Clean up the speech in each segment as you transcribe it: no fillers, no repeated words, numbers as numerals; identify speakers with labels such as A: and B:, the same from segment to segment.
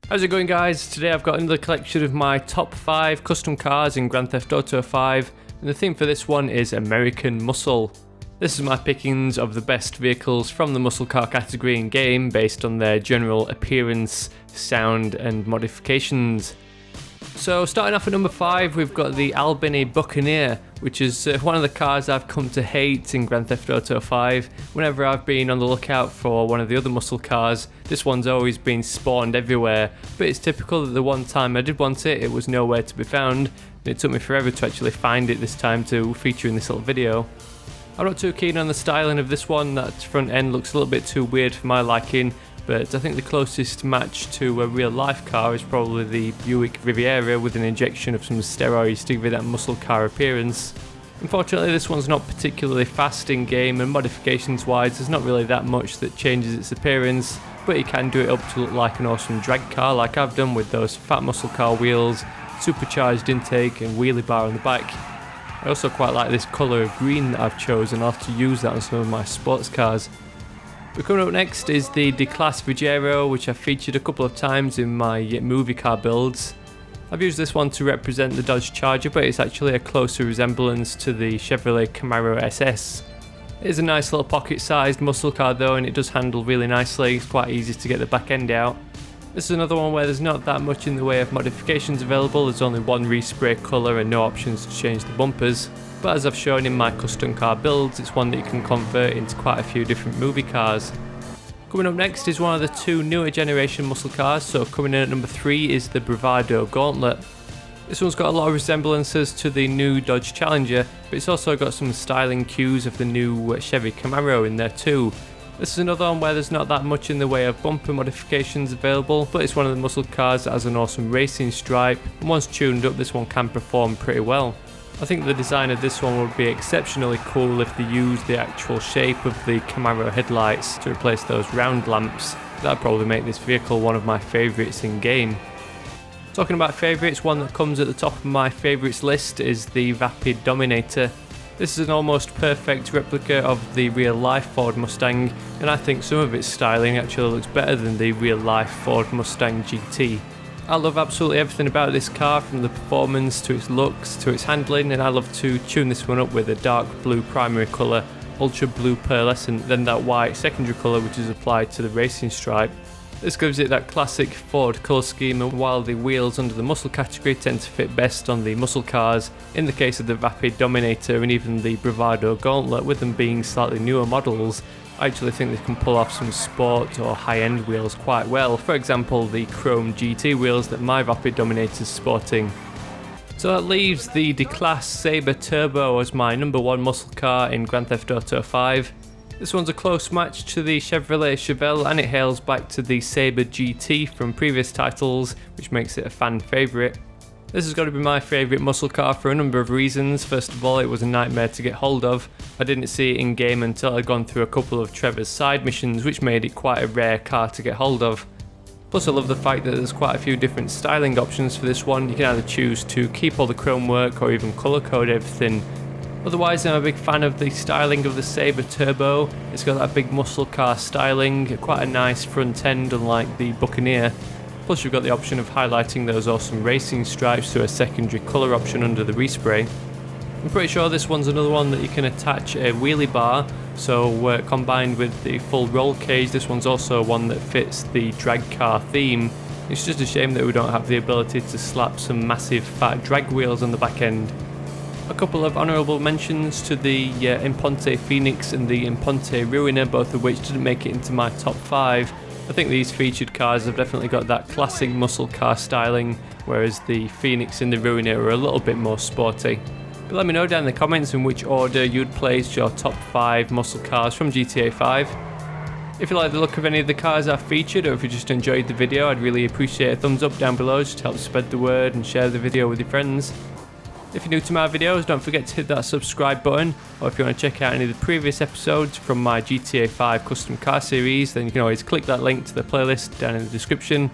A: How's it going, guys? Today I've got another collection of my top 5 custom cars in Grand Theft Auto 5, and the theme for this one is American Muscle. This is my pickings of the best vehicles from the muscle car category in game based on their general appearance, sound and modifications. So starting off at number 5, we've got the Albany Buccaneer, which is one of the cars I've come to hate in Grand Theft Auto 5. Whenever I've been on the lookout for one of the other muscle cars, this one's always been spawned everywhere, but it's typical that the one time I did want it, it was nowhere to be found, and it took me forever to actually find it this time to feature in this little video. I'm not too keen on the styling of this one. That front end looks a little bit too weird for my liking, but I think the closest match to a real life car is probably the Buick Riviera with an injection of some steroids to give it that muscle car appearance. Unfortunately, this one's not particularly fast in game, and modifications wise there's not really that much that changes its appearance, but you can do it up to look like an awesome drag car like I've done with those fat muscle car wheels, supercharged intake and wheelie bar on the back. I also quite like this colour of green that I've chosen. I'll have to use that on some of my sports cars. But coming up next is the Declasse Vigero, which I've featured a couple of times in my movie car builds. I've used this one to represent the Dodge Charger, but it's actually a closer resemblance to the Chevrolet Camaro SS. It is a nice little pocket-sized muscle car though, and it does handle really nicely. It's quite easy to get the back end out. This is another one where there's not that much in the way of modifications available. There's only one respray colour and no options to change the bumpers. But as I've shown in my custom car builds, it's one that you can convert into quite a few different movie cars. Coming up next is one of the two newer generation muscle cars, so coming in at number 3 is the Bravado Gauntlet. This one's got a lot of resemblances to the new Dodge Challenger, but it's also got some styling cues of the new Chevy Camaro in there too. This is another one where there's not that much in the way of bumper modifications available, but it's one of the muscle cars that has an awesome racing stripe, and once tuned up this one can perform pretty well. I think the design of this one would be exceptionally cool if they used the actual shape of the Camaro headlights to replace those round lamps. That'd probably make this vehicle one of my favourites in game. Talking about favourites, one that comes at the top of my favourites list is the Vapid Dominator. This is an almost perfect replica of the real life Ford Mustang, and I think some of its styling actually looks better than the real life Ford Mustang GT. I love absolutely everything about this car, from the performance to its looks to its handling, and I love to tune this one up with a dark blue primary colour, ultra blue pearlescent, then that white secondary colour which is applied to the racing stripe. This gives it that classic Ford colour scheme, and while the wheels under the muscle category tend to fit best on the muscle cars, in the case of the Vapid Dominator and even the Bravado Gauntlet, with them being slightly newer models, I actually think they can pull off some sport or high-end wheels quite well. For example, the chrome GT wheels that my Vapid Dominator is sporting. So that leaves the Declasse Sabre Turbo as my number 1 muscle car in Grand Theft Auto 5. This one's a close match to the Chevrolet Chevelle, and it hails back to the Sabre GT from previous titles, which makes it a fan favourite. This has got to be my favourite muscle car for a number of reasons. First of all, it was a nightmare to get hold of. I didn't see it in game until I'd gone through a couple of Trevor's side missions, which made it quite a rare car to get hold of. Plus I love the fact that there's quite a few different styling options for this one. You can either choose to keep all the chrome work or even colour code everything. Otherwise, I'm a big fan of the styling of the Sabre Turbo. It's got that big muscle car styling, quite a nice front end unlike the Buccaneer. Plus you've got the option of highlighting those awesome racing stripes to a secondary colour option under the respray. I'm pretty sure this one's another one that you can attach a wheelie bar, so combined with the full roll cage, this one's also one that fits the drag car theme. It's just a shame that we don't have the ability to slap some massive fat drag wheels on the back end. A couple of honourable mentions to the Imponte Phoenix and the Imponte Ruiner, both of which didn't make it into my top 5. I think these featured cars have definitely got that classic muscle car styling, whereas the Phoenix and the Ruiner are a little bit more sporty. But let me know down in the comments in which order you'd place your top 5 muscle cars from GTA 5. If you like the look of any of the cars I've featured, or if you just enjoyed the video, I'd really appreciate a thumbs up down below just to help spread the word and share the video with your friends. If you're new to my videos, don't forget to hit that subscribe button, or if you want to check out any of the previous episodes from my GTA 5 custom car series, then you can always click that link to the playlist down in the description.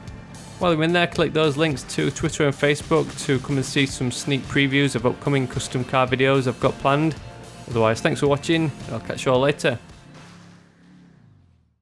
A: While you're in there, click those links to Twitter and Facebook to come and see some sneak previews of upcoming custom car videos I've got planned. Otherwise, thanks for watching, and I'll catch you all later.